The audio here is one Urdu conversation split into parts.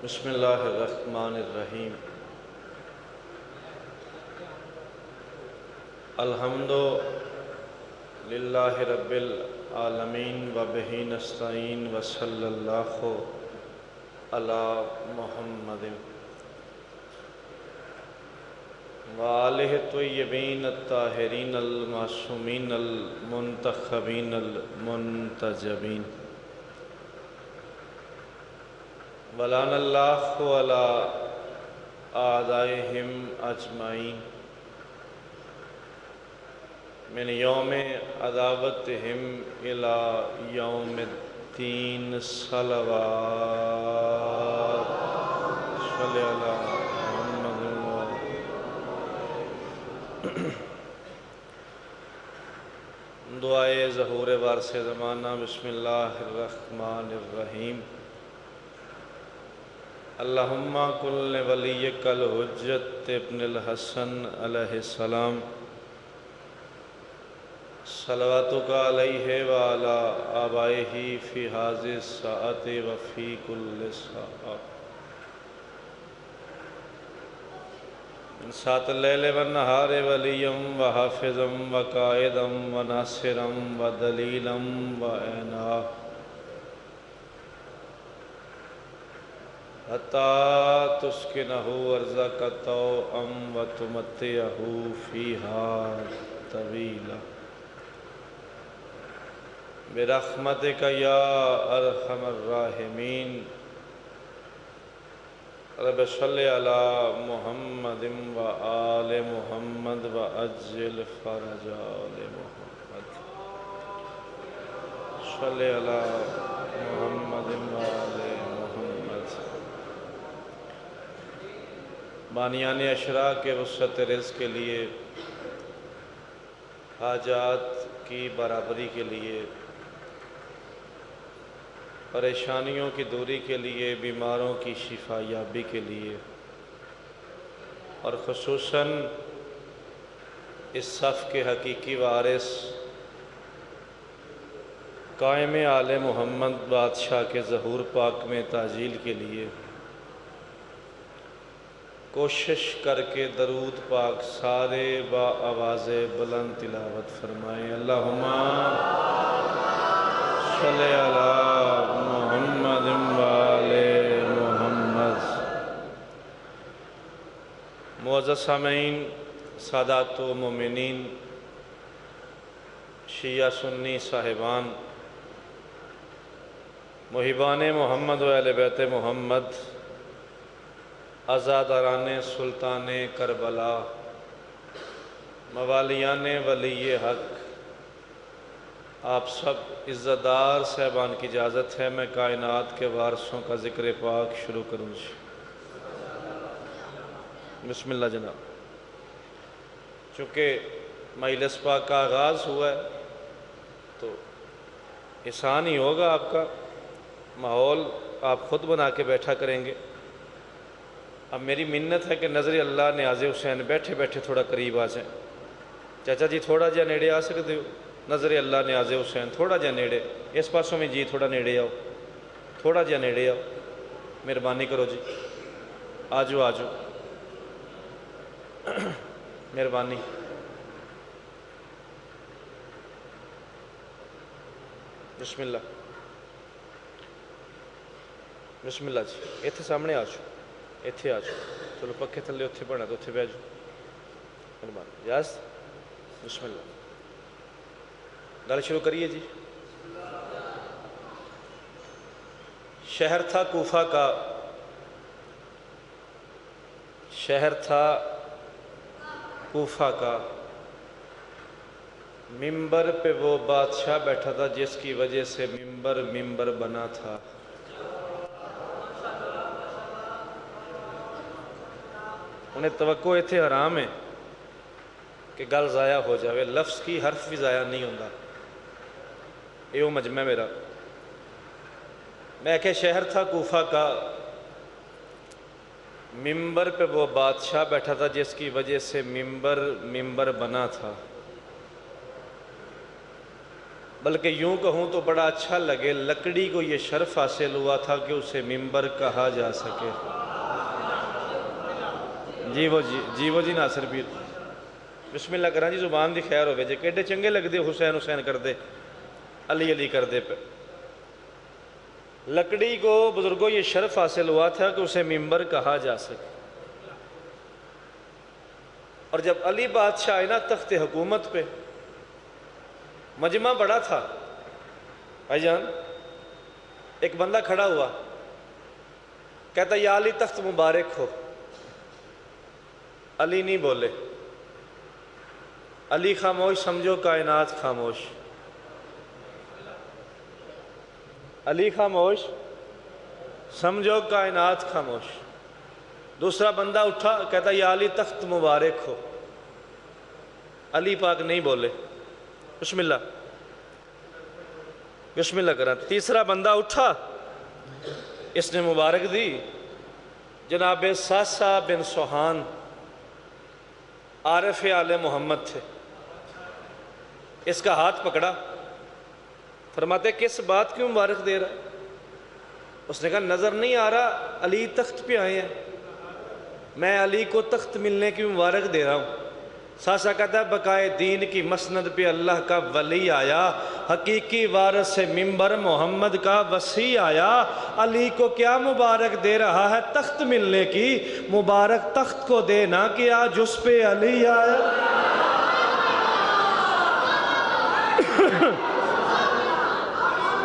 بسم اللہ الرحمن الرحیم۔ الحمد للہ رب العالمین وبہ نستعین وصلی اللہ علی محمد وآلہ الطیبین الطاہرین المعصومین المنتخبین المنتجبین ولعن اللہ علی اعدائہم اجمعین من یوم عداوتہم الی یوم الدین صلوات صلی علی محمد دعائے ظہور وارث زمانہ۔ بسم اللہ الرحمن الرحیم۔ اللہم کل ولیک الحجت ابن الحسن علیہ السلام صلواتک علیہ وعلی آبائہ فی ہذہ الساعۃ وفی کل ساعۃ من ساعۃ اللیل والنہار ولیا وحافظا وقائدا وناصرا ودلیلا وعینا حتی تسکنہ ارضک طوعا وتمتعہ فیہا طویلا برحمتک یا ارحم الراحمین۔ رب صلی علی محمد وآل محمد وعجل فرج آل محمد صلی علی محمد وآل محمد۔ بانیان اشراء کے وسعت رزق کے لیے، حاجات کی برابری کے لیے، پریشانیوں کی دوری کے لیے، بیماروں کی شفا یابی کے لیے، اور خصوصاً اس صف کے حقیقی وارث قائم آل محمد بادشاہ کے ظہور پاک میں تعجیل کے لیے کوشش کر کے درود پاک سارے با آواز بلند تلاوت فرمائیں۔ اللہم صلی علی محمد وآل محمد۔ معزز سامعین، سادات و مومنین، شیعہ سنی صاحبان، محبان محمد و اہل بیت محمد، عزاداران سلطان کربلا، موالیان ولی حق، آپ سب عزتدار صاحبان کی اجازت ہے میں کائنات کے وارثوں کا ذکر پاک شروع کروں جی۔ بسم اللہ جناب۔ چونکہ مجلس پاک کا آغاز ہوا ہے تو احسان ہی ہوگا، آپ کا ماحول آپ خود بنا کے بیٹھا کریں گے۔ اب میری منت ہے کہ نظر اللہ نیاز حسین بیٹھے بیٹھے تھوڑا قریب آ جائیں۔ چاچا جی تھوڑا جہا نیڑے آ سکتے ہو؟ نظر اللہ نیاز حسین تھوڑا جہا نیڑے، اس پاسوں میں جی تھوڑا نیڑے آؤ، تھوڑا جہا نیڑے آؤ، مہربانی کرو جی، آجو آجو، مہربانی۔ بسم اللہ، بسم اللہ جی۔ ایتھے سامنے آجو، ایتھے آجو، چلو پکھے تھلے اتھے بنا تو اتھے بہ جاؤ، مہربانی۔ یاس، بسم اللہ۔ گل شروع کریے جی۔ شہر تھا کوفہ کا، شہر تھا کوفہ کا، ممبر پہ وہ بادشاہ بیٹھا تھا جس کی وجہ سے ممبر بنا تھا۔ انہیں توقع ایتھے حرام ہے کہ گل ضائع ہو جاوے، لفظ کی حرف بھی ضائع نہیں ہوندہ، یہ مجمع میرا۔ میں کہ شہر تھا کوفہ کا، ممبر پہ وہ بادشاہ بیٹھا تھا جس کی وجہ سے ممبر بنا تھا۔ بلکہ یوں کہوں تو بڑا اچھا لگے، لکڑی کو یہ شرف حاصل ہوا تھا کہ اسے ممبر کہا جا سکے۔ جی وہ ناصر پیر، بسم اللہ کریں جی، زبان دی خیر ہوئے جے کیڑے چنگے لگ دے، حسین حسین کر دے، علی علی کر دے پہ۔ لکڑی کو بزرگوں یہ شرف حاصل ہوا تھا کہ اسے ممبر کہا جا سکے۔ اور جب علی بادشاہ آئے نا تخت حکومت پہ، مجمع بڑا تھا بھائی جان، ایک بندہ کھڑا ہوا کہتا یا علی تخت مبارک ہو۔ علی نہیں بولے، علی خاموش، سمجھو کائنات خاموش۔ علی خاموش، سمجھو کائنات خاموش۔ دوسرا بندہ اٹھا کہتا یا علی تخت مبارک ہو۔ علی پاک نہیں بولے، بسم اللہ کرا۔ تیسرا بندہ اٹھا، اس نے مبارک دی، جناب ساسا بن سوہان عارف آل محمد تھے۔ اس کا ہاتھ پکڑا، فرماتے کس بات کی مبارک دے رہا؟ اس نے کہا نظر نہیں آ رہا علی تخت پہ آئے ہیں، میں علی کو تخت ملنے کی مبارک دے رہا ہوں۔ ساسا کہتا ہے بقائے دین کی مسند پہ اللہ کا ولی آیا، حقیقی وارث سے ممبر محمد کا وسیع آیا، علی کو کیا مبارک دے رہا ہے تخت ملنے کی، مبارک تخت کو دینا کہ آج اس پہ علی آیا۔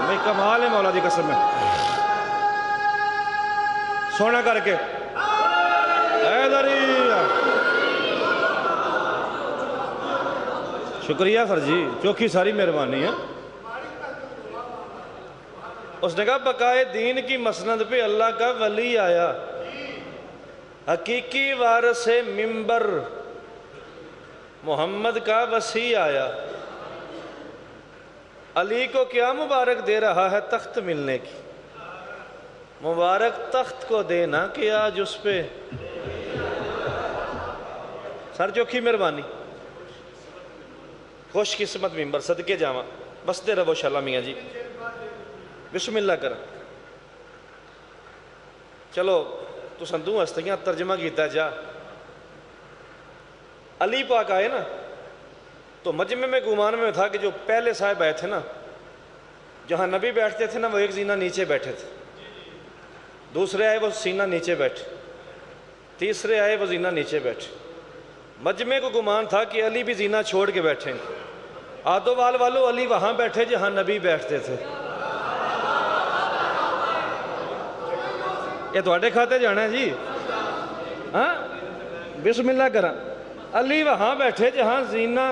بھئی کمال ہے مولا دی قسم ہے، سونا کر کے حیدری، شکریہ فرجی، چوکھی ساری مہربانی ہے۔ اس نے کہا بقائے دین کی مسند پہ اللہ کا ولی آیا، حقیقی وارث ممبر محمد کا وسیع آیا، علی کو کیا مبارک دے رہا ہے تخت ملنے کی، مبارک تخت کو دینا کہ آج اس پہ سر چوکھی مہربانی، خوش قسمت ممبر، صدقے جاواں، بستے رہو شاءاللہ میاں جی، بسم اللہ کریں۔ چلو تو سندوں ہستیاں ترجمہ کیتا جا۔ علی پاک آئے نا تو مجمع میں گمان میں تھا کہ جو پہلے صاحب آئے تھے نا، جہاں نبی بیٹھتے تھے نا وہ ایک زینہ نیچے بیٹھے تھے، دوسرے آئے وہ سینہ نیچے بیٹھے، تیسرے آئے وہ زینہ نیچے بیٹھے۔ مجمع کو گمان تھا کہ علی بھی زینہ چھوڑ کے بیٹھیں گے، آدوال والو علی وہاں بیٹھے جہاں نبی بیٹھتے تھے۔ یہ تواڈے کھاتے جانا ہے جی، ہاں بسم اللہ کرا۔ علی وہاں بیٹھے جہاں زینہ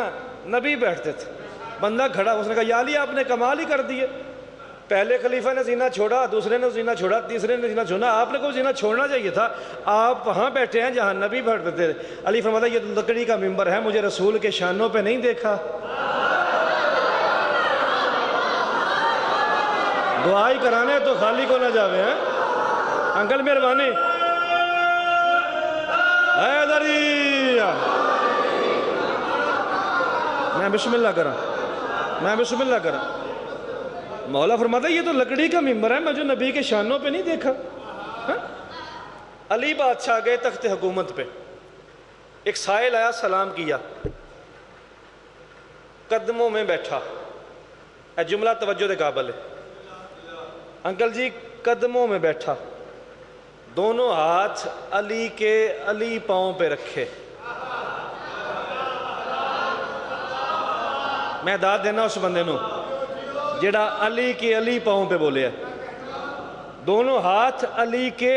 نبی بیٹھتے تھے۔ بندہ کھڑا، اس نے کہا یا علی آپ نے کمال ہی کر دیے، پہلے خلیفہ نے زینہ چھوڑا، دوسرے نے زینہ چھوڑا، تیسرے نے زینہ چھوڑا، آپ نے کو زینہ چھوڑنا چاہیے تھا، آپ وہاں بیٹھے ہیں جہاں نبی بیٹھتے تھے۔ علی فرماتا ہے یہ لکڑی کا ممبر ہے، مجھے رسول کے شانوں پہ نہیں دیکھا۔ دعائی کرانے تو خالی کو نہ جاوے ہیں انکل مہربانی، حیدری، میں بسم اللہ کرا، مولا فرماتا ہے یہ تو لکڑی کا ممبر ہے، میں جو نبی کے شانوں پہ نہیں دیکھا۔ علی بادشاہ گئے تخت حکومت پہ، ایک سائل آیا، سلام کیا، قدموں میں بیٹھا، اے جملہ توجہ دے قابل ہے، انکل جی قدموں میں بیٹھا، دونوں ہاتھ علی کے علی پاؤں پہ رکھے۔ میں داد دینا اس بندے نو جڑا علی کے علی پاؤں پہ بولے ہے، دونوں ہاتھ علی کے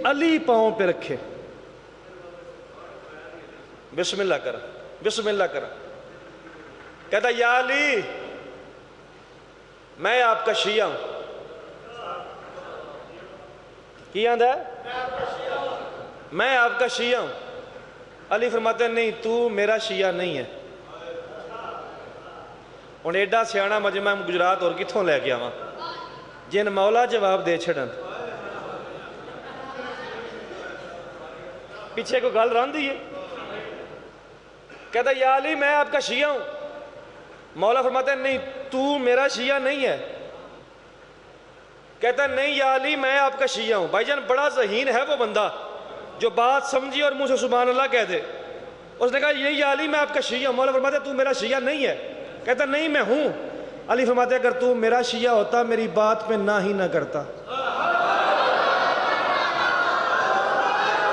علی پاؤں پہ رکھے، بسم اللہ کرا، کہتا یا علی میں آپ کا شیعہ ہوں۔ کیا ہے میں آپ کا شیعہ ہوں۔ علی فرماتے ہیں نہیں تو میرا شیعہ نہیں ہے۔ ہن ایڈا سیاںا مجمع گجرات اور کتھوں لے کے آواں جن مولا جواب دے چھڑن، پیچھے کو گل رہن دی ہے، کہتا یا علی میں آپ کا شیعہ ہوں، مولا فرماتے ہیں نہیں تو میرا شیعہ نہیں ہے. کہتا ہے نہیں یا علی میں آپ کا شیعہ ہوں. بھائی جان بڑا ذہین ہے وہ بندہ جو بات سمجھی اور منہ سے سبحان اللہ کہہ دے. اس نے کہا یہ یا علی میں آپ کا شیعہ ہوں. مولا فرماتے ہیں تو میرا شیعہ نہیں ہے. کہتا ہے نہیں میں ہوں. علی فرماتے ہیں اگر تو میرا شیعہ ہوتا میری بات پہ نہ ہی نہ کرتا.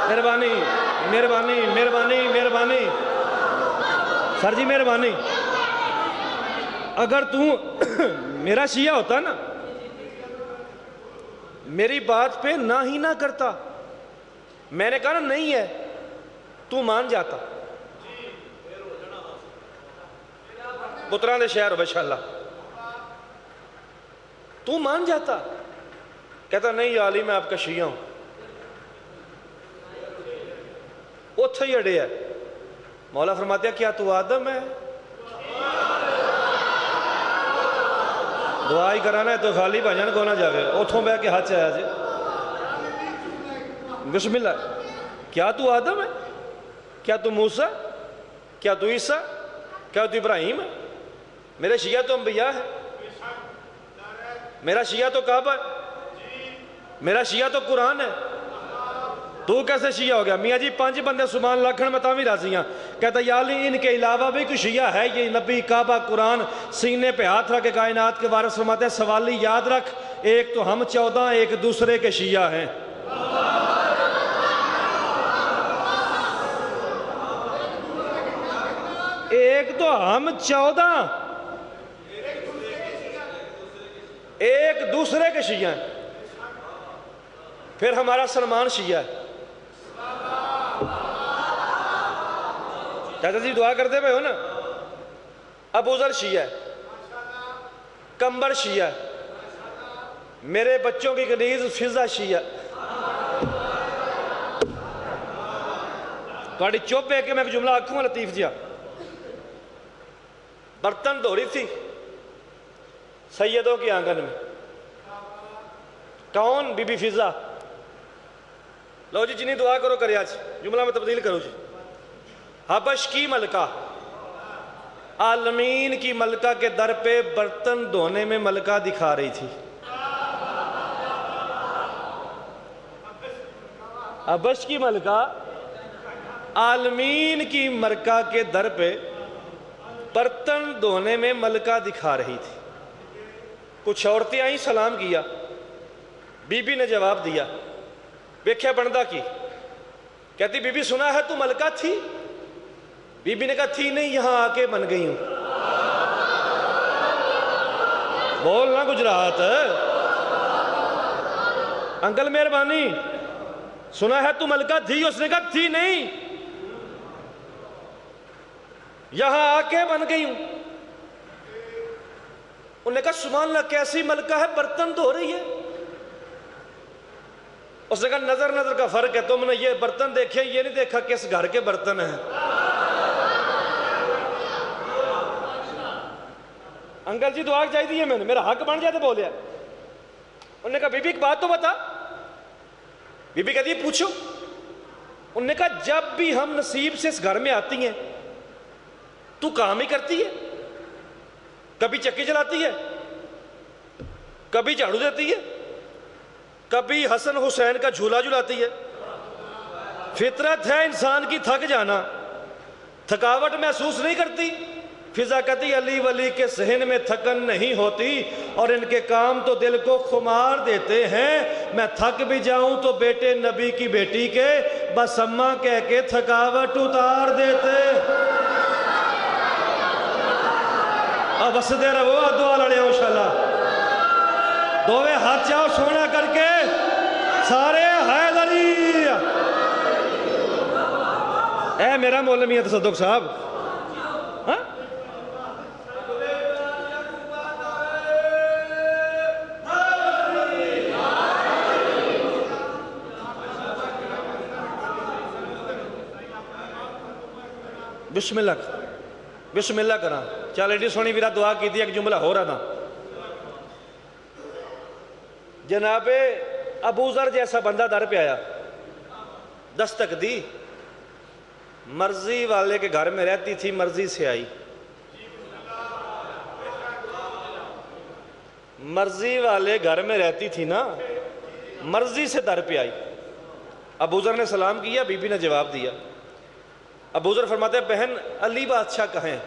مہربانی مہربانی مہربانی مہربانی سر جی مہربانی. اگر تو میرا شیعہ ہوتا نا میری بات پہ نہ ہی نہ کرتا. میں نے کہا نا نہیں ہے تو مان جاتا. پتران دے شہر بشاللہ تو مان جاتا. کہتا نہیں یا علی میں آپ کا شیعہ ہوں. اتھے ہی اڑے ہے. مولا فرماتے ہیں کیا تو آدم ہے؟ دعا ہی کرانا ہے تو خالی بھجن کو نہ جاوے. اتھوں بہ کے ہاتھ آیا جی بسم اللہ. کیا تو آدم ہے؟ کیا تو موسیٰ؟ کیا تو عیسیٰ؟ کیا تو ابراہیم ہے؟ میرے شیعہ تو انبیاء ہے. میرا شیعہ تو کعبہ ہے. میرا شیعہ تو قرآن ہے. تو کیسے شیعہ ہو گیا؟ میاں جی 5 بندے سبحان اللہ کھڑ میں تاں بھی راضی ہیں. کہتا یا علی ان کے علاوہ بھی کوئی شیعہ ہے؟ یہ نبی کعبہ قرآن سینے پہ ہاتھ رکھ کے کائنات کے وارث فرماتے ہیں سوالی یاد رکھ ایک تو ہم 14 ایک دوسرے کے شیعہ ہیں. ایک تو ہم 14 ایک دوسرے کے شیعہ ہیں. پھر ہمارا سلمان شیعہ ہے. چاچا جی دعا کرتے پہ ہو نا. ابو ذر شیعہ ہے. کمبر شیعہ ہے. میرے بچوں کی کنیز فضا شیعہ. تھوڑی چپ ہے کہ میں ایک جملہ آکھوں گا لطیف جیا. برتن دھو رہی تھی سیدوں کی آنگن میں. کون؟ بی بی فضا. لو جی جنہیں دعا کرو کرے آج جملہ میں تبدیل کرو جی. حبش کی ملکہ عالمین کی ملکہ کے در پہ برتن دھونے میں ملکہ دکھا رہی تھی. حبش کی ملکہ عالمین کی ملکہ کے در پہ برتن دھونے میں ملکہ دکھا رہی تھی. کچھ عورتیں آئیں سلام کیا. بی بی نے جواب دیا ویکھیا بندہ کی. کہتی بی بی سنا ہے تو ملکہ تھی؟ بی بی نے کہا تھی نہیں یہاں آ کے بن گئی ہوں. بولنا گجرات. انکل مہربانی سنا ہے تو ملکہ تھی؟ اس نے کہا تھی نہیں یہاں آ کے بن گئی ہوں. انہوں نے کہا سبحان اللہ کیسی ملکہ ہے برتن دھو رہی ہے؟ اس نے کہا نظر نظر کا فرق ہے. تم نے یہ برتن دیکھے یہ نہیں دیکھا کس گھر کے برتن ہیں. انکل جی دعا چاہیے دی ہے میں نے میرا حق بن جاتے بولیا. انہوں نے کہا بی بی ایک بات تو بتا. بی بی کہتی ہے پوچھو. انہوں نے کہا جب بھی ہم نصیب سے اس گھر میں آتی ہیں تو کام ہی کرتی ہے. کبھی چکی چلاتی ہے کبھی جھاڑو دیتی ہے کبھی حسن حسین کا جھولا جھلاتی ہے. فطرت ہے انسان کی تھک جانا. تھکاوٹ محسوس نہیں کرتی. فضا کہتی علی ولی کے ذہن میں تھکن نہیں ہوتی اور ان کے کام تو دل کو خمار دیتے ہیں. میں تھک بھی جاؤں تو بیٹے نبی کی بیٹی کے بس اماں کہہ کے تھکاوٹ اتار دیتے. اب وسدے رہو دعا لڑے ہو انشاءاللہ. دووے ہاتھ جاؤ سونا کر کے سارے حیدری. اے میرا مولا میاں تصدق صاحب ہاں بسم اللہ کرا. چل ایڈی سونی میرا دعا کی تھی. ایک جملہ ہو رہا تھا. جناب ابو ذر جیسا بندہ در پہ آیا دستک دی. مرضی والے کے گھر میں رہتی تھی مرضی سے آئی. مرضی والے گھر میں رہتی تھی نا، مرضی سے در پہ آئی. ابو ذر نے سلام کیا، بی بی نے جواب دیا. ابو ذر فرماتے ہیں بہن علی بادشاہ کہاں ہیں؟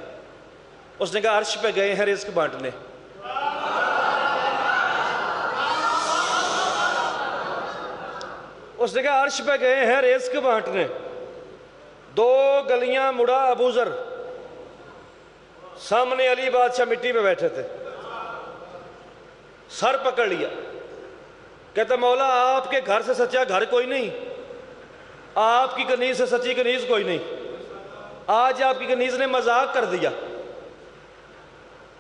اس نے کہا عرش پہ گئے ہیں رزق بانٹنے. اس نے کہا عرش پہ گئے ہیں رزق بانٹنے. 2 گلیاں مڑا ابو ذر، سامنے علی بادشاہ مٹی پہ بیٹھے تھے، سر پکڑ لیا. کہتا مولا آپ کے گھر سے سچا گھر کوئی نہیں، آپ کی کنیز سے سچی کنیز کوئی نہیں. آج آپ کی کنیز نے مذاق کر دیا،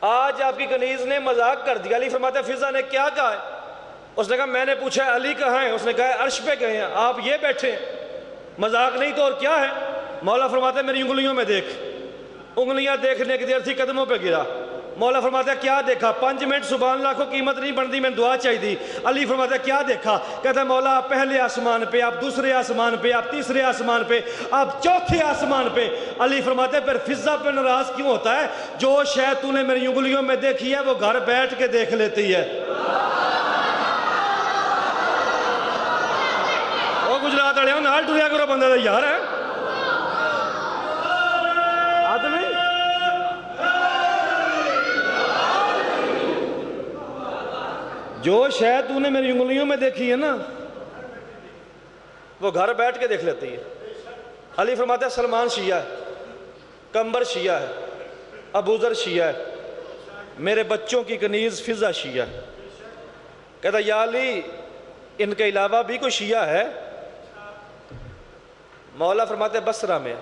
آج آپ کی کنیز نے مذاق کر دیا. علی فرماتے ہیں فضا نے کیا کہا ہے؟ اس نے کہا میں نے پوچھا ہے علی کہاں ہیں؟ اس نے کہا ہے عرش پہ گئے ہیں. آپ یہ بیٹھے ہیں، مذاق نہیں تو اور کیا ہے؟ مولا فرماتے ہیں میری انگلیوں میں دیکھ. انگلیاں دیکھنے کی دیر تھی، قدموں پہ گرا. مولا فرماتا ہے کیا دیکھا؟ 5 منٹ سبحان اللہ کو قیمت نہیں بنتی، میں دعا چاہیے دی. علی فرماتا ہے کیا دیکھا؟ کہتا ہے مولا آپ پہلے آسمان پہ، آپ دوسرے آسمان پہ، آپ تیسرے آسمان پہ، آپ چوتھے آسمان پہ. علی فرماتے ہیں پھر فضا پہ ناراض کیوں ہوتا ہے؟ جو شے تو نے میری انگلیوں میں دیکھی ہے وہ گھر بیٹھ کے دیکھ لیتی ہے. وہ گجرات والے نال ٹریا کرو بندے دا یار ہے آدمی. جو شاید تو نے میری انگلیوں میں دیکھی ہے نا وہ گھر بیٹھ کے دیکھ لیتی ہے. علی فرماتا ہے سلمان شیعہ ہے، کمبر شیعہ ہے، ابو ذر شیعہ ہے، میرے بچوں کی کنیز فضا شیعہ ہے. کہتا یا علی ان کے علاوہ بھی کوئی شیعہ ہے؟ مولا فرماتے ہیں بصرہ میں.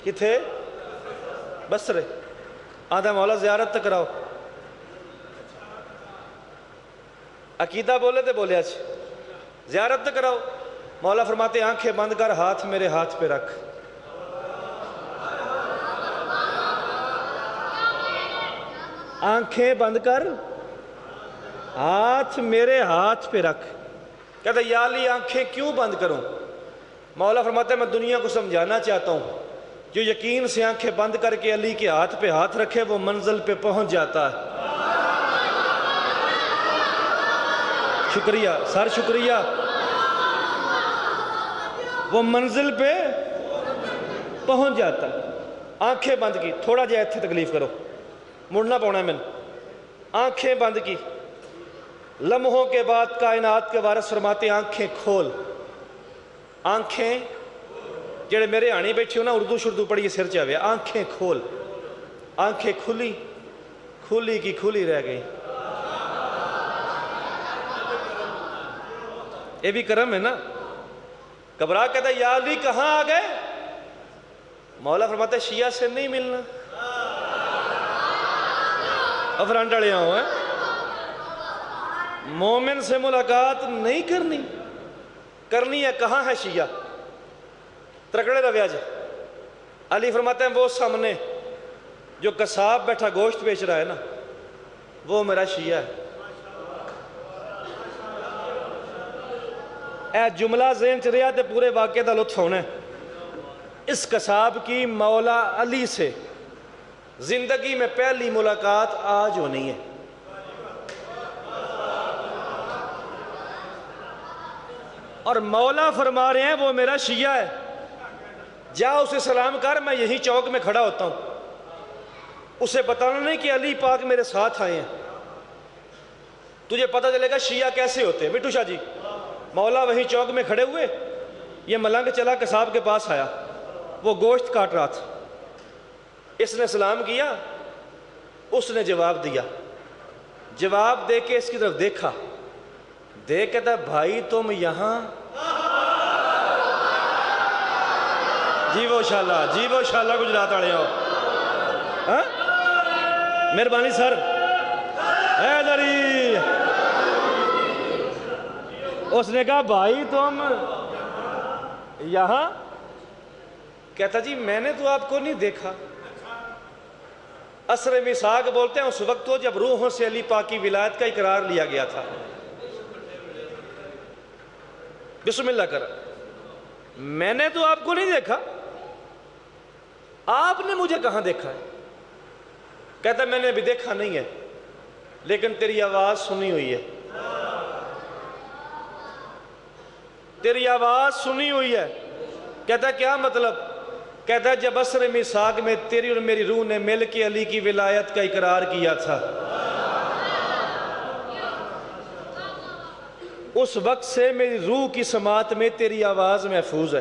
کتھے؟ بصرے. آدھا مولا زیارت تک کراؤ. عقیدہ بولے تھے بولے آج زیارت تک کراؤ. مولا فرماتے آنکھیں بند کر، ہاتھ میرے ہاتھ پہ رکھ. آنکھیں بند کر، ہاتھ میرے ہاتھ پہ رکھ. کہتا یا علی آنکھیں کیوں بند کروں؟ مولا فرماتے ہیں میں دنیا کو سمجھانا چاہتا ہوں جو یقین سے آنکھیں بند کر کے علی کے ہاتھ پہ ہاتھ رکھے وہ منزل پہ پہنچ جاتا ہے. شکریہ سر، شکریہ. وہ منزل پہ پہنچ جاتا ہے. آنکھیں بند کی، تھوڑا جا ایتھے تکلیف کرو، مڑنا پونا ہے میں نے. آنکھیں بند کی، لمحوں کے بعد کائنات کے وارث فرماتے آنکھیں کھول. آنکھیں جڑے میرے آنی بیٹھے ہو نا اردو شردو پڑھیے سر چاہوے، آنکھیں کھول. آنکھیں کھلی، کھلی کی کھلی رہ گئی. یہ بھی کرم ہے نا. گھبرا کہتا یا علی کہاں آ گئے؟ مولا فرماتا ہے شیعہ سے نہیں ملنا. افرانٹ اڑے ہوں ہیں، مومن سے ملاقات نہیں کرنی. کرنی ہے کہاں ہے شیعہ؟ ترکڑے رویا جائے. علی فرماتے ہیں وہ سامنے جو قصاب بیٹھا گوشت بیچ رہا ہے نا وہ میرا شیعہ ہے. اے جملہ ذہن چریا تے پورے واقعے دا لطف ہونا ہے. اس قصاب کی مولا علی سے زندگی میں پہلی ملاقات آج ہونی ہے. اور مولا فرما رہے ہیں وہ میرا شیعہ ہے. جا اسے سلام کر، میں یہی چوک میں کھڑا ہوتا ہوں. اسے بتانا نہیں کہ علی پاک میرے ساتھ آئے ہیں. تجھے پتہ چلے گا شیعہ کیسے ہوتے ہیں. مٹھو شاہ جی مولا وہیں چوک میں کھڑے ہوئے، یہ ملنگ چلا قصاب کے پاس آیا، وہ گوشت کاٹ رہا تھا. اس نے سلام کیا، اس نے جواب دیا. جواب دے کے اس کی طرف دیکھا، دیکھ کہتا بھائی تم یہاں؟ جی وہ شاءاللہ، جی وہ شاءاللہ گجرات والے ہو. مہربانی سر. حیدری اس نے کہا بھائی تم یہاں؟ کہتا جی میں نے تو آپ کو نہیں دیکھا. عصر میثاق بولتے ہیں اس وقت ہو جب روحوں سے علی پاک کی ولایت کا اقرار لیا گیا تھا. بسم اللہ کر. میں نے تو آپ کو نہیں دیکھا، آپ نے مجھے کہاں دیکھا ہے؟ کہتا میں نے ابھی دیکھا نہیں ہے لیکن تیری آواز سنی ہوئی ہے، تیری آواز سنی ہوئی ہے۔ کہتا کیا مطلب؟ کہتا جب عصر میثاق میں تیری اور میری روح نے مل کے علی کی ولایت کا اقرار کیا تھا، اس وقت سے میری روح کی سماعت میں تیری آواز محفوظ ہے۔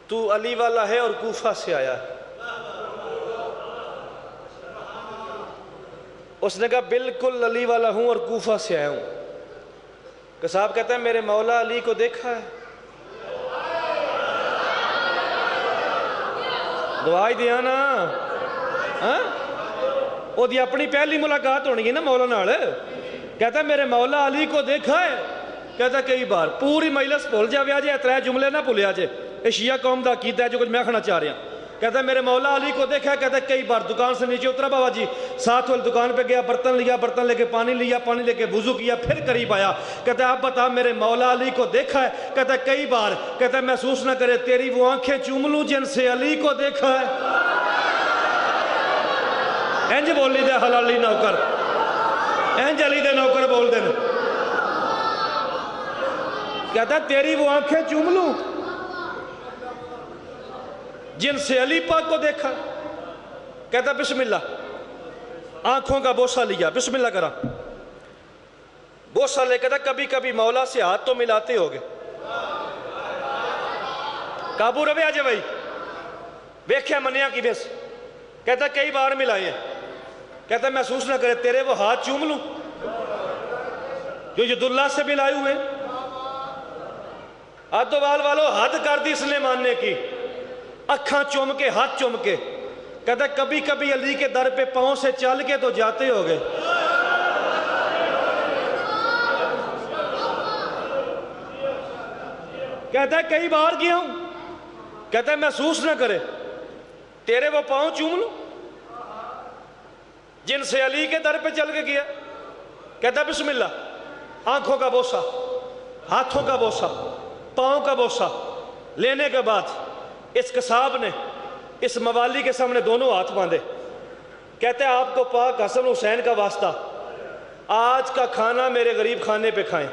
تو علی والا ہے اور کوفہ سے آیا ہے۔ اس نے کہا بالکل علی والا ہوں اور کوفہ سے آیا ہوں۔ قصاب کہتا ہے میرے مولا علی کو دیکھا ہے؟ دعائی دیا نا، وہ دی اپنی پہلی ملاقات ہونی ہے نا مولا نال۔ کہتا ہے میرے مولا علی کو دیکھا ہے؟ کہتا ہے کئی بار۔ پوری مجلس بھول جاوے آجے، اترائے جملے نہ بھولے آجے، یہ شیعہ قوم دا عقیدہ ہے جو کچھ میں کھنا چاہ رہا ہوں۔ کہتا ہے میرے مولا علی کو دیکھا ہے؟ کہتا ہے کئی بار۔ دکان سے نیچے اترا بابا جی، ساتھ والی دکان پہ گیا، برتن لیا، برتن لے کے پانی لیا، پانی لے کے وضو کیا، پھر قریب آیا۔ کہتا ہے آپ بتا میرے مولا علی کو دیکھا ہے؟ کہتا ہے کئی بار۔ کہتا ہے محسوس نہ کرے تیری وہ آنکھیں چوم لوں جن سے علی کو دیکھا ہے۔ انج بولی دے حلالی نوکر، انج علی دے نوکر بول دے۔ کہتا ہے تیری وہ آنکھیں چوم لوں جن سے علی پاک کو دیکھا۔ کہتا بسم اللہ، آنکھوں کا بوسہ لیا، بسم اللہ کرا، بوسہ لے۔ کہتا کبھی کبھی مولا سے ہاتھ تو ملاتے ہوگے، قابو روے آجے بھائی، ویکھیا منیا کی بیس۔ کہتا کئی بار ملائے ہیں۔ کہتا محسوس نہ کرے تیرے وہ ہاتھ چوم لوں جو ید اللہ سے ملائے ہوئے۔ آدھو وال والو حد کر دی اس نے ماننے کی، اکھاں چوم کے ہاتھ چوم کے۔ کہتا کبھی کبھی علی کے در پہ پاؤں سے چل کے تو جاتے ہو گئے۔ کہتا ہے کئی بار گیا ہوں۔ کہتا ہے محسوس نہ کرے تیرے وہ پاؤں چوم لوں جن سے علی کے در پہ چل کے گیا۔ کہتا ہے بسم اللہ، آنکھوں کا بوسہ، ہاتھوں کا بوسہ، پاؤں کا بوسہ لینے کے بعد اس قصاب نے اس موالی کے سامنے دونوں ہاتھ باندھے۔ کہتے ہیں آپ کو پاک حسن حسین کا واسطہ، آج کا کھانا میرے غریب خانے پہ کھائیں۔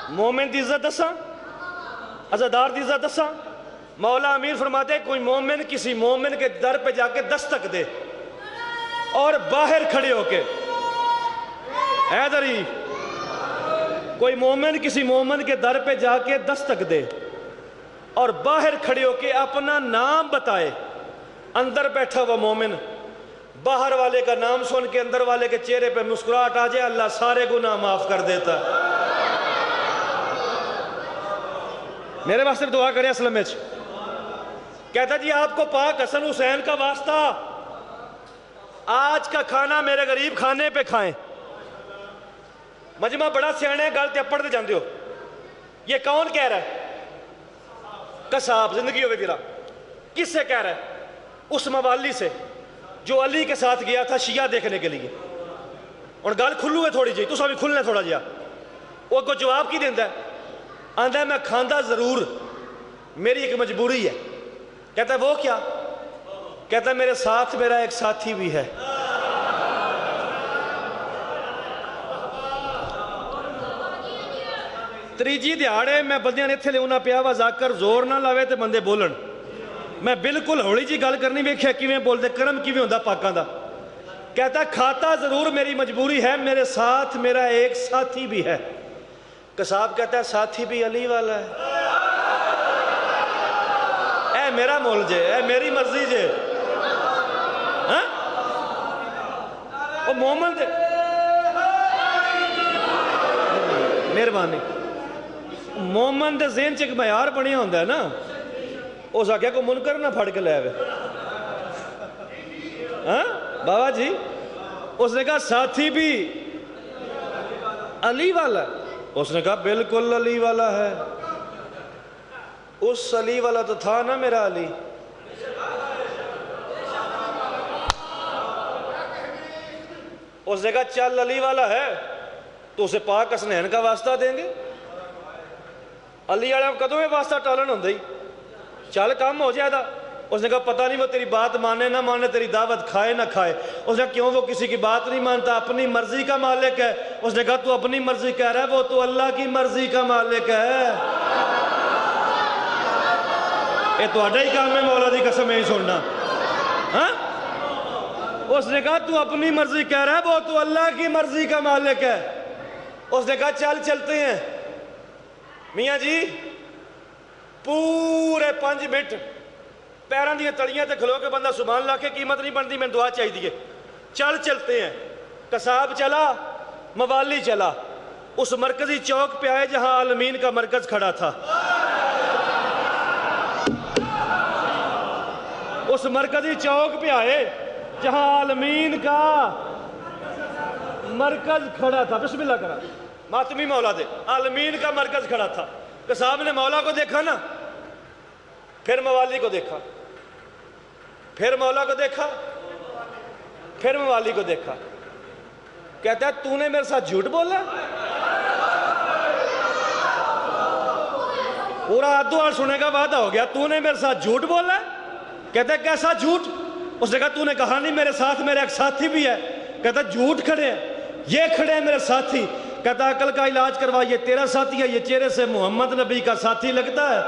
مومن دی عزت دساں، عزادار دی عزت دساں۔ مولا امیر فرماتے ہیں کوئی مومن کسی مومن کے در پہ جا کے دستک دے اور باہر کھڑے ہو کے، حیدری، کوئی مومن کسی مومن کے در پہ جا کے دستک دے اور باہر کھڑے ہو کے اپنا نام بتائے۔ اندر بیٹھا ہوا مومن باہر والے کا نام سن کے اندر والے کے چہرے پہ مسکراہٹ آ جائے، اللہ سارے گناہ معاف کر دیتا ہے۔ میرے واسطے دعا کریں اسلم میں۔ کہتا جی آپ کو پاک حسن حسین کا واسطہ، آج کا کھانا میرے غریب کھانے پہ کھائیں۔ مجمع بڑا سیانے گل تے اپڑ دے جاندے ہو۔ یہ کون کہہ رہا ہے؟ قصاب زندگی ہوئے گرا۔ کس سے کہہ رہا ہے؟ اس موالی سے جو علی کے ساتھ گیا تھا شیعہ دیکھنے کے لیے۔ اور گل کھلو ہے تھوڑی جی، تو سا بھی کھلنے تھوڑا جیا۔ وہ کو جواب کی دیندہ ہے؟ آندہ ہے میں کھاندہ ضرور، میری ایک مجبوری ہے۔ کہتا ہے وہ کیا؟ کہتا ہے میرے ساتھ میرا ایک ساتھی بھی ہے۔ تریجی دیہاڑے میں بندیاں نے اتھے لے انہاں پیا وزا کر زور نہ لاوے تے بندے بولن۔ میں بالکل ہوڑی جی گل کرنی ویکھیا کیویں بول دے، کرم کیویں ہوندا پاکاں دا۔ کہتا ہے کھاتا ضرور میری مجبوری ہے، میرے ساتھ میرا ایک ساتھی بھی ہے۔ قصاب کہتا ہے ساتھی بھی علی والا ہے۔ اے میرا مول جے، اے میری مرضی جے، ہاں او مومن دے مہربانی مومن دے ذہن چ ایک معیار بنیا ہوندا ہے نا، اس آگیا کو منکر نہ پھڑ کے لے آوے۔ ہاں بابا جی اس نے کہا ساتھی بھی علی والا ہے۔ اس نے کہا بالکل علی والا ہے، اس علی والا تو تھا نا میرا علی۔ اس نے کہا چل علی والا ہے تو اسے پاک حسنین کا واسطہ دیں گے۔ علی والے کدوں میں واسطہ ٹالن ہوں دی، چل کام ہو جائے گا۔ اس نے کہا پتہ نہیں وہ تیری بات مانے نہ مانے، تیری دعوت کھائے نہ کھائے۔ اس نے کہا کیوں؟ وہ کسی کی بات نہیں مانتا، اپنی مرضی کا مالک ہے۔ اس نے کہا تو اپنی مرضی کہہ رہا ہے، وہ تو اللہ کی مرضی کا مالک ہے۔ یہ تو اڈا ہی کام ہے مولا دی قسم نہیں سننا۔ ہاں؟ اس نے کہا تو اپنی مرضی کہہ رہا ہے، وہ تو اللہ کی مرضی کا مالک ہے۔ اس نے کہا چل چلتے ہیں میاں جی، پورے 5 منٹ پیران دیا تڑیاں تے کھلو کے بندہ سبحان اللہ کے قیمت نہیں بنتی، میں دعا چاہی دیئے۔ چل چلتے ہیں۔ قصاب چلا، موالی چلا، اس مرکزی چوک پہ آئے جہاں عالمین کا مرکز کھڑا تھا۔ اس مرکزی چوک پہ آئے جہاں عالمین کا مرکز کھڑا تھا۔ بسم اللہ کرا، ماتمی مولا دے، عالمین کا مرکز کھڑا تھا۔ قصاب نے مولا کو دیکھا نا، پھر موالی کو دیکھا، پھر مولا کو دیکھا، پھر موالی کو دیکھا۔ کہتا ہے تو نے میرے ساتھ جھوٹ بولا؟ پورا آدھوار سنے کا وعدہ ہو گیا، تو نے میرے ساتھ جھوٹ بولا؟ کہتا ہے کیسا جھوٹ؟ اس نے کہا تو نے کہا نہیں میرے ساتھ میرے ایک ساتھی بھی ہے۔ کہتا ہے جھوٹ کھڑے ہیں، یہ کھڑے ہیں میرے ساتھی۔ کہتا ہے عقل کا علاج کروا، یہ تیرا ساتھی ہے، یہ چہرے سے محمد نبی کا ساتھی لگتا ہے۔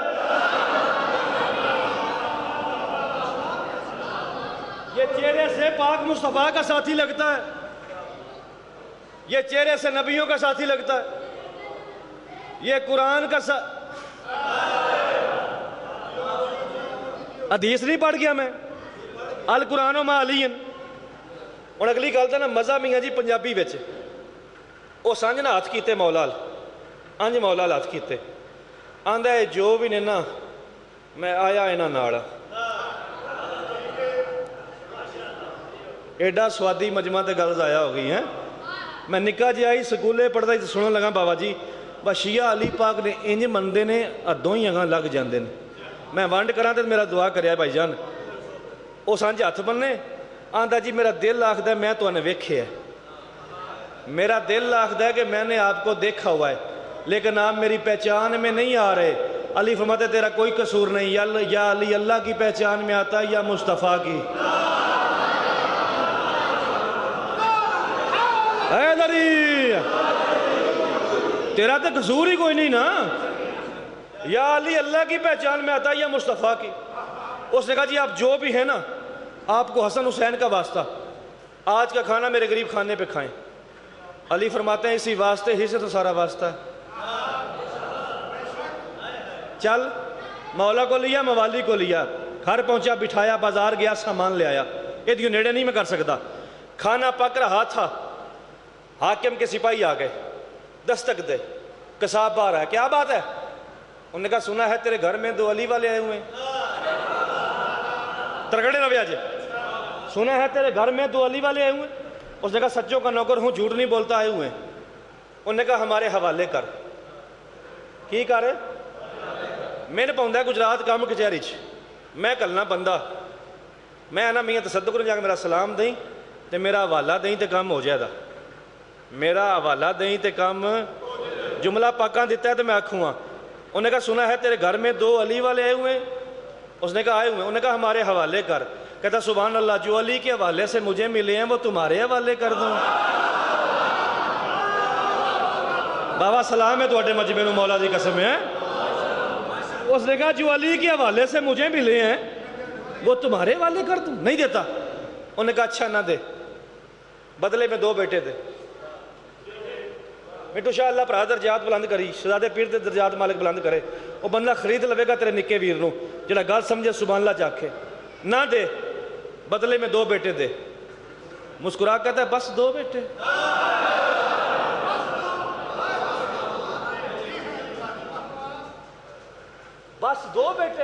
یہ چہرے سے پاک مصطفیٰ کا ساتھی لگتا ہے، یہ چہرے سے نبیوں کا ساتھی لگتا ہے، یہ قرآن کا حدیث نہیں پڑھ گیا میں، القرآن و معلین۔ اور اگلی گل تھا نا مزہ میاں جی پنجابی بچ، وہ سانج نہ ہاتھ کیتے مولا انج مولا ہاتھ کیتے، آندہ ہے جو بھی نے نا میں آیا اینا ناڑا۔ ایڈا سوادی مجمع تے گل ضائع ہو گئی ہیں۔ میں نکا جی آئی سکولے پڑھتا ہی سنوں لگا بابا جی شیعہ علی پاک نے انج مندے نے ادوں ہی اگاں لگ جاندے نے، میں وانڈ کراں تے میرا دعا کریا بھائی جان۔ وہ سانج ہاتھ بننے، آندہ جی میرا دل آخدہ ہے میں تو انہیں ویکھے ہے، میرا دل آخدہ ہے کہ میں نے آپ کو دیکھا ہوا ہے، لیکن آپ میری پہچان میں نہیں آ رہے۔ علی فرماتے تیرا کوئی قصور نہیں، یا علی اللہ کی پہچان میں آتا ہے یا مصطفیٰ کی۔ اے دری تیرا تو قصور ہی کوئی نہیں نا، یا علی اللہ کی پہچان میں آتا ہے یا مصطفیٰ کی۔ اس نے کہا جی آپ جو بھی ہیں نا، آپ کو حسن حسین کا واسطہ، آج کا کھانا میرے غریب کھانے پہ کھائیں۔ علی فرماتے ہیں اسی واسطے ہی سے تو سارا واسطہ ہے۔ چل مولا کو لیا، موالی کو لیا، گھر پہنچا، بٹھایا، بازار گیا، سامان لے آیا۔ یہ دیو نیڑے نہیں میں کر سکتا۔ کھانا پک رہا تھا، حاکم کے سپاہی آ گئے، دستک دے، قصاب باہر ہے، کیا بات ہے؟ انہوں نے کہا سنا ہے تیرے گھر میں 2 علی والے آئے ہوئے ہیں۔ ترگڑے نہ بیاجے، سنا ہے تیرے گھر میں 2 علی والے آئے ہوئے ہیں۔ اس نے کہا سچوں کا نوکر ہوں، جھوٹ نہیں بولتا، آئے ہوئے ہیں۔ انہوں نے کہا ہمارے حوالے کر۔ کی کر رہے؟ میں نے پہنچا ہے گجرات کام کچہری چ، میں کلنا بندہ، میں نا میاں تصدق نے جا کے میرا سلام دیں تے میرا حوالہ دیں تے کام ہو جائے گا، میرا حوالہ دیں تے کام جملہ پاکاں دیتا ہے تو میں آکھوں ہاں۔ انہوں نے کہا سنا ہے تیرے گھر میں 2 علی والے آئے ہوئے ہیں۔ اس نے کہا آئے ہوئے ہیں۔ انہوں نے کہا ہمارے حوالے کر۔ کہتا سبحان اللہ، جو علی کے حوالے سے مجھے ملے ہیں وہ تمہارے حوالے کر دوں۔ بابا سلام ہے تو اٹھے مجمع مولا دی قسم ہے۔ اس نے کہا جو علی کے حوالے سے مجھے ملے ہیں وہ تمہارے حوالے کر دوں، نہیں دیتا۔ انہوں نے کہا اچھا نہ دے، بدلے میں 2 بیٹے دے۔ مٹو شاہ اللہ پر درجات بلند کری، شہزادے پیر دے درجات مالک بلند کرے۔ وہ بندہ خرید لوے گا تیرے نکے ویر نو جڑا گل سمجھے سبحان اللہ چاکھے، نہ دے، بدلے میں 2 بیٹے دے۔ مسکرا کہتا ہے بس 2 بیٹے؟ بس 2 بیٹے؟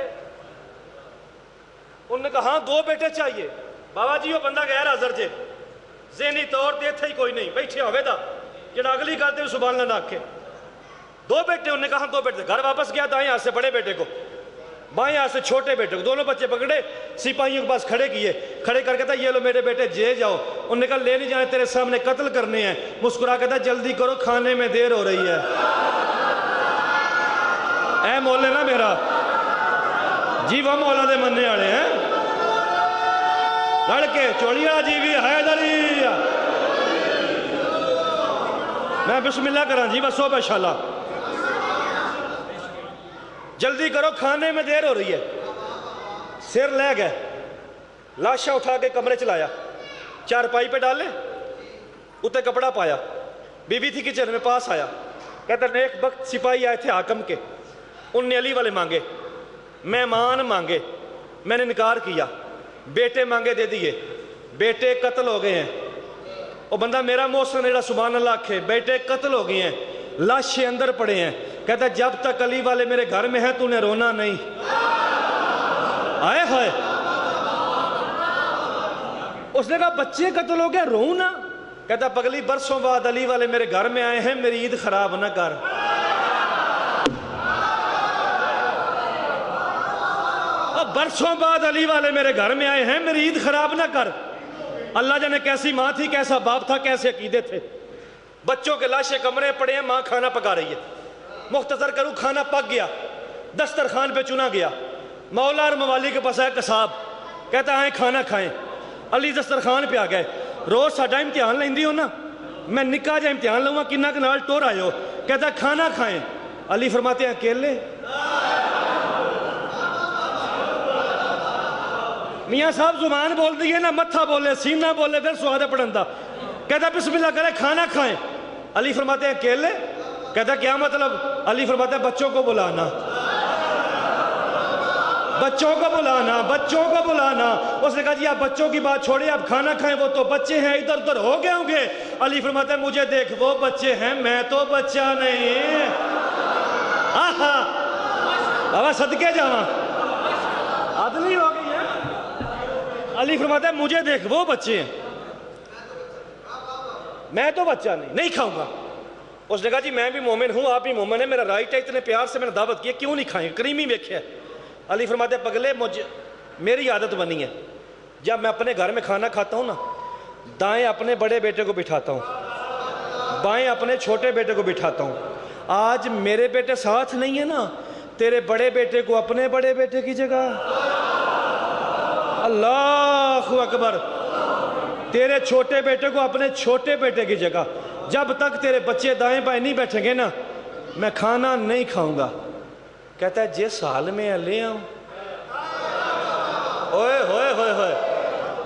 انہوں نے کہا ہاں 2 بیٹے چاہیے۔ بابا جی وہ بندہ غیر حاضر جے، ذہنی طور تے تھے ہی کوئی نہیں، بیٹھے ہوئے دا جڑا اگلی کرتے ہوئے سبحان اللہ نہ آکھے۔ 2 بیٹے؟ انہوں نے کہا 2 بیٹے۔ گھر واپس گیا دائیں ہاتھ سے بڑے بیٹے کو، بائیں ہاتھ سے چھوٹے بیٹے کو، دونوں بچے پکڑے، سپاہیوں کے پاس کھڑے کیے، کھڑے کر کے کہتا یہ لو میرے بیٹے جے جاؤ۔ انہوں نے کہا لے نہیں جانے، تیرے سامنے قتل کرنے ہیں۔ مسکرا کہتا جلدی کرو کھانے میں دیر ہو رہی ہے۔ اے مولے نا میرا جی وہ مولا دے مننے والے ہیں لڑ کے چوڑیا جی بھی حیدری میں بسم اللہ کراں جی بس صبح انشاءاللہ جلدی کرو کھانے میں دیر ہو رہی ہے سر لے گئے لاشا اٹھا کے کمرے چلایا چارپائی پہ ڈالے اتنے کپڑا پایا بی بی تھی کچن میں پاس آیا کہتا نیک وقت سپاہی آئے تھے حاکم کے ان نے علی والے مانگے مہمان مانگے میں نے انکار کیا بیٹے مانگے دے دیے بیٹے قتل ہو گئے ہیں وہ بندہ میرا موسن ایڈا سبحان اللہ آکھے بیٹے قتل ہو گئے ہیں لاشیں اندر پڑے ہیں کہتا جب تک علی والے میرے گھر میں ہیں تو نے رونا نہیں آئے ہوئے اس نے کہا بچے قتل ہو گئے رو نا کہتا پگلی برسوں بعد علی والے میرے گھر میں آئے ہیں میری عید خراب نہ کر اب برسوں بعد علی والے میرے گھر میں آئے ہیں میری عید خراب نہ کر اللہ جانے کیسی ماں تھی کیسا باپ تھا کیسے عقیدے تھے بچوں کے لاشیں کمرے پڑے ہیں ماں کھانا پکا رہی ہے مختصر کروں کھانا پک گیا دسترخوان پہ چنا گیا مولا اور موالی کے پاس آیا قصاب کہتا آئیں کھانا کھائیں علی دسترخوان پہ آ گئے روز ساڈا امتحان لیندی ہو نا میں نکا جا امتحان لوں گا کنہ کنال ٹور آئے ہو کہتا کھانا کھائیں علی فرماتے ہیں اکیلے میاں صاحب زبان بول دیئے نا متھا بولے سینہ بولے پھر سوادہ پڑھندا کہتا بسم اللہ کرے کھانا کھائیں علی فرماتے ہیں اکیلے کہتا کیا مطلب علی فرماتے ہیں بچوں کو بلانا بچوں کو بلانا بچوں کو بلانا اس نے کہا جی آپ بچوں کی بات چھوڑیں آپ کھانا کھائیں وہ تو بچے ہیں ادھر ادھر ہو گئے ہوں گے علی فرماتے ہیں مجھے دیکھ وہ بچے ہیں میں تو بچہ نہیں آہا بابا صدقے جاواں عدلی ہو گئی ہے علی فرماتا ہے مجھے دیکھ وہ بچے ہیں میں تو بچہ نہیں کھاؤں گا اس نے کہا جی میں بھی مومن ہوں آپ بھی مومن ہیں میرا رائٹ ہے اتنے پیار سے میں نے دعوت کی کیوں نہیں کھائیں کریمی ویکھے ہے علی فرماتے ہیں پگلے میری عادت بنی ہے جب میں اپنے گھر میں کھانا کھاتا ہوں نا دائیں اپنے بڑے بیٹے کو بٹھاتا ہوں بائیں اپنے چھوٹے بیٹے کو بٹھاتا ہوں آج میرے بیٹے ساتھ نہیں ہے نا تیرے بڑے بیٹے کو اپنے بڑے بیٹے کی جگہ اللہ اکبر تیرے چھوٹے بیٹے کو اپنے چھوٹے بیٹے کی جگہ جب تک تیرے بچے دائیں بائیں نہیں بیٹھیں گے نا میں کھانا نہیں کھاؤں گا کہتا ہے جس حال میں لے آؤں اوئے ہوئے ہوئے ہوئے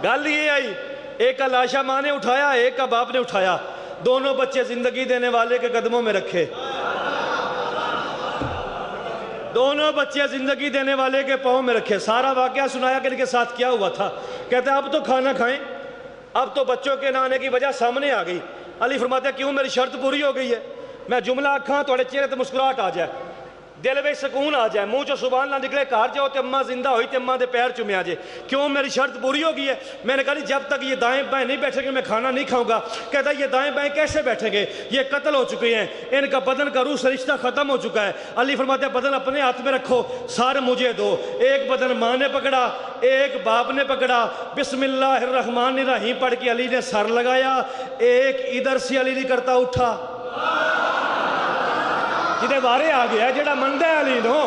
گل یہ آئی ایک کا لاشا ماں نے اٹھایا ایک کا باپ نے اٹھایا دونوں بچے زندگی دینے والے کے قدموں میں رکھے دونوں بچے زندگی دینے والے کے پاؤں میں رکھے سارا واقعہ سنایا کہ ان کے ساتھ کیا ہوا تھا کہتے ہیں اب تو کھانا کھائیں اب تو بچوں کے نہ آنے کی وجہ سامنے آ گئی علی فرماتے ہیں کیوں میری شرط پوری ہو گئی ہے میں جملہ آکھاں توڑے چہرے تے مسکراہٹ آ جائے دل میں سکون آ جائے منہ چو سبحان اللہ نکلے کار جاؤ تے اماں زندہ ہوئی تے اماں دے پیر چومے آ جائے کیوں میری شرط پوری ہو گئی ہے میں نے کہا جب تک یہ دائیں بائیں نہیں بیٹھیں گے میں کھانا نہیں کھاؤں گا کہتا ہے یہ دائیں بائیں کیسے بیٹھیں گے یہ قتل ہو چکے ہیں ان کا بدن کا روح سے رشتہ ختم ہو چکا ہے علی فرماتے ہیں بدن اپنے ہاتھ میں رکھو سار مجھے دو ایک بدن ماں نے پکڑا ایک باپ نے پکڑا بسم اللہ الرحمن الرحیم پڑھ کے علی نے سر لگایا ایک ادھر سے علی نہیں کرتا اٹھا جنہیں بارے آ گیا جڑا مندہ ہے علی نو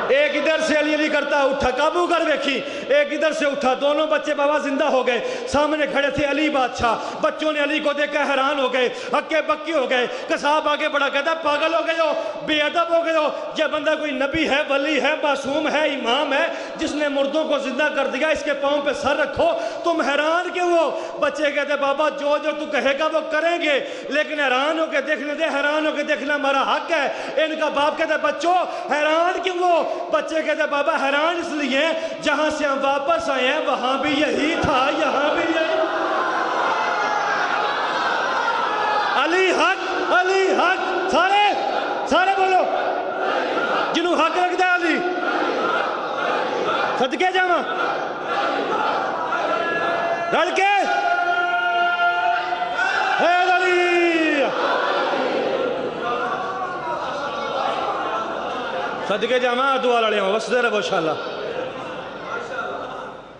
ایک ادھر سے علی کرتا اٹھا قابو کر ویکھی ایک ادھر سے اٹھا دونوں بچے بابا زندہ ہو گئے سامنے کھڑے تھے علی بادشاہ بچوں نے علی کو دیکھا حیران ہو گئے ہکے بکی ہو گئے قصاب آگے بڑھا کہتا پاگل ہو گئے ہو بے ادب ہو گئے ہو یہ بندہ کوئی نبی ہے ولی ہے معصوم ہے امام ہے جس نے مردوں کو زندہ کر دیا اس کے پاؤں پہ سر رکھو تم حیران کیوں ہو بچے کہتے بابا جو تو کہے گا وہ کریں گے لیکن حیران ہو کے دیکھنے دے حیران ہو کے دیکھنا ہمارا حق ہے ان کا باپ کہتا ہے بچوں حیران کیوں ہو بچے کہتے ہیں بابا حیران اس لیے جہاں سے ہم واپس آئے ہیں وہاں بھی یہی تھا یہاں بھی یہی علی حق سارے بولو جنہوں حق رکھ دے علی صدقے جاما رل کے ہے علی صدقے جامعہ دعا لڑے ہوں وسدے رہو انشاءاللہ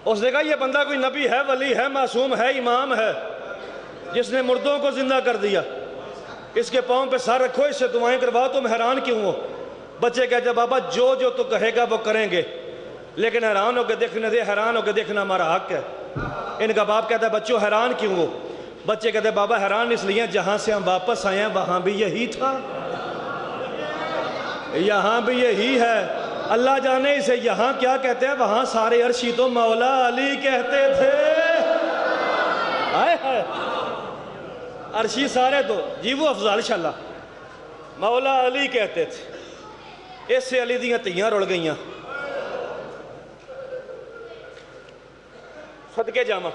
اس نے کہا یہ بندہ کوئی نبی ہے ولی ہے معصوم ہے امام ہے جس نے مردوں کو زندہ کر دیا اس کے پاؤں پہ سر رکھو اس سے دعائیں کرواؤ تم حیران کیوں ہو بچے کہتے بابا جو تو کہے گا وہ کریں گے لیکن حیران ہو کے دیکھنے دے، حیران ہو کے دیکھنا ہمارا حق ہے۔ ان کا باپ کہتا ہے بچوں حیران کیوں ہو؟ بچے کہتے ہیں بابا حیران اس لیے جہاں سے ہم واپس آئے ہیں وہاں بھی یہی تھا، یہاں بھی یہی ہے۔ اللہ جانے اسے یہاں کیا کہتے ہیں، وہاں سارے عرشی تو مولا علی کہتے تھے۔ آئے ہے عرشی سارے تو جی وہ افضل شاللہ مولا علی کہتے تھے۔ اس سے علی دیاں تیاں رڑ گئیاں۔ صدقے جاواں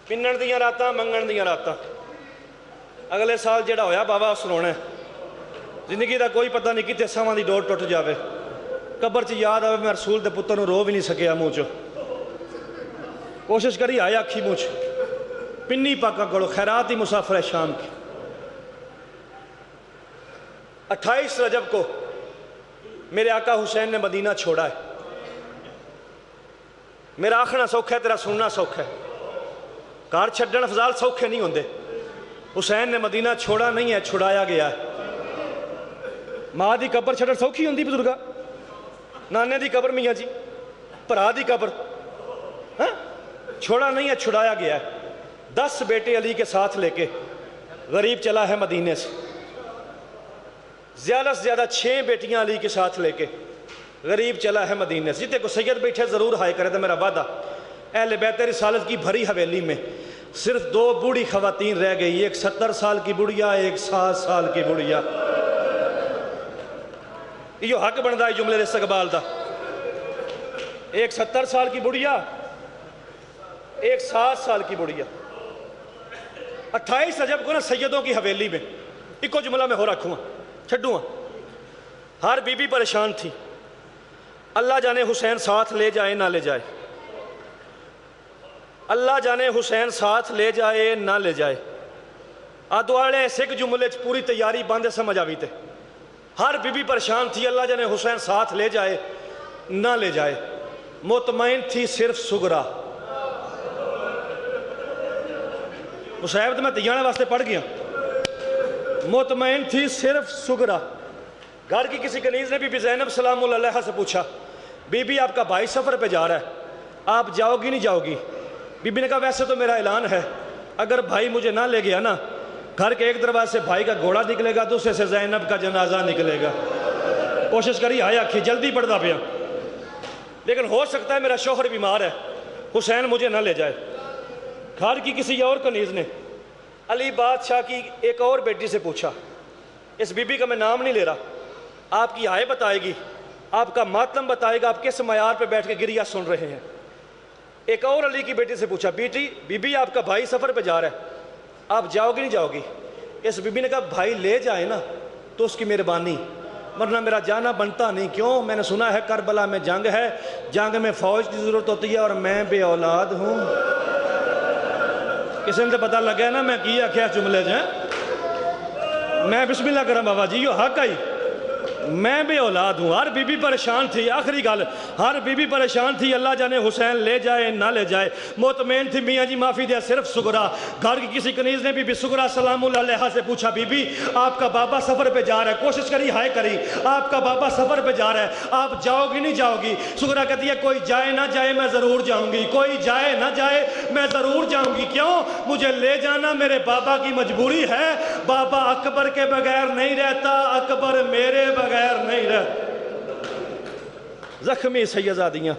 پنن دیاں راتاں منگن دیاں راتاں، اگلے سال جڑا ہویا بابا سنونا ہے۔ زندگی دا کوئی پتہ نہیں کتے ساواں دی ڈور ٹوٹ جاوے، قبر چ یاد آوے میں رسول دے پتر نو رو بھی نہیں سکیا منہ چ۔ کوشش کری آیا اکھی منہ چ پنی پاکا کرو، خیرات ہی مسافر ہے شام کی۔ 28 رجب کو میرے آقا حسین نے مدینہ چھوڑا ہے۔ میرا آخنا سوکھا ہے، تیرا سننا سوکھا ہے۔ کار چھڈن افضال سوکھے نہیں ہوندے۔ حسین نے مدینہ چھوڑا نہیں ہے، چھڑایا گیا ہے۔ ماں دی قبر چھڈن سوکھی ہوندی بزرگا؟ نانے دی قبر میاں جی، بھرا دی قبر چھوڑا نہیں ہے، چھڑایا گیا ہے۔ 10 بیٹے علی کے ساتھ لے کے غریب چلا ہے مدینے سے۔ زیادہ سے زیادہ 6 بیٹیاں علی کے ساتھ لے کے غریب چلا ہے مدینے سے۔ جتے کو سید بیٹھے ضرور ہائے کرے تو میرا وعدہ اہل بیت رسالت کی بھری حویلی میں صرف 2 بوڑھی خواتین رہ گئی، ایک 70 سال کی بڑھیا، ایک 7 سال کی بڑھیا۔ یہ حق بندا ہے جملے دے استقبال دا۔ ایک 70 سال کی بڑھیا، ایک 7 سال کی بڑھیا۔ 28 رجب کو نا سیدوں کی حویلی میں ایک کو جملہ میں ہو رکھوں چھڈوں۔ ہر بی بی پریشان تھی، اللہ جانے حسین ساتھ لے جائے نہ لے جائے، اللہ جانے حسین ساتھ لے جائے نہ لے جائے۔ آدوالے سکھ جملے پوری تیاری باندھے سمجھ آوی تے۔ ہر بی بی پریشان تھی، اللہ جانے حسین ساتھ لے جائے نہ لے جائے۔ مطمئن تھی صرف سگرا۔ مصاحب تو میں تیانے واسطے پڑھ گیا۔ مطمئن تھی صرف سگرا۔ گھر کی کسی کنیز نے بی بی زینب سلام اللہ علیہا سے پوچھا بی بی آپ کا بھائی سفر پہ جا رہا ہے، آپ جاؤ گی نہیں جاؤ گی؟ بی بی نے کہا ویسے تو میرا اعلان ہے، اگر بھائی مجھے نہ لے گیا نا، گھر کے ایک دروازے سے بھائی کا گھوڑا نکلے گا، دوسرے سے زینب کا جنازہ نکلے گا۔ کوشش کری آیا کھی جلدی پڑھتا پیا، لیکن ہو سکتا ہے میرا شوہر بیمار ہے، حسین مجھے نہ لے جائے۔ گھر کی کسی اور کنیز نے علی بادشاہ کی ایک اور بیٹی سے پوچھا، اس بی بی کا میں نام نہیں لے رہا، آپ کی آئے بتائے گی، آپ کا ماتم بتائے گا، آپ کس معیار پہ بیٹھ کے گریہ سن رہے ہیں۔ ایک اور علی کی بیٹی سے پوچھا بی بی آپ کا بھائی سفر پہ جا رہا ہے، آپ جاؤ گی نہیں جاؤ گی؟ اس بی بی نے کہا بھائی لے جائے نا تو اس کی مہربانی، ورنہ میرا جانا بنتا نہیں۔ کیوں؟ میں نے سنا ہے کربلا میں جنگ ہے، جنگ میں فوج کی ضرورت ہوتی ہے اور میں بے اولاد ہوں۔ کسی نے تو پتہ لگا نا میں کیا کیا جملے جو ہیں۔ میں بسم اللہ کرم بابا جی، یہ حق آئی، میں بے اولاد ہوں۔ ہر بی بی پریشان تھی، آخری گل، ہر بی بی پریشان تھی، اللہ جانے حسین لے جائے نہ لے جائے۔ مطمئن تھی میاں جی معافی دیا صرف سگرا۔ گھر کی کسی کنیز نے بی بی سگرا سلام اللہ علیہا سے پوچھا بی بی آپ کا بابا سفر پہ جا رہا ہے، کوشش کری ہائے کری، آپ کا بابا سفر پہ جا رہا ہے، آپ جاؤ گی نہیں جاؤ گی؟ سگرا کہتی ہے کوئی جائے نہ جائے میں ضرور جاؤں گی، کوئی جائے نہ جائے میں ضرور جاؤں گی۔ کیوں؟ مجھے لے جانا میرے بابا کی مجبوری ہے، بابا اکبر کے بغیر نہیں رہتا، اکبر میرے بغیر نہیں رہتا۔ زخمی سیدزادیاں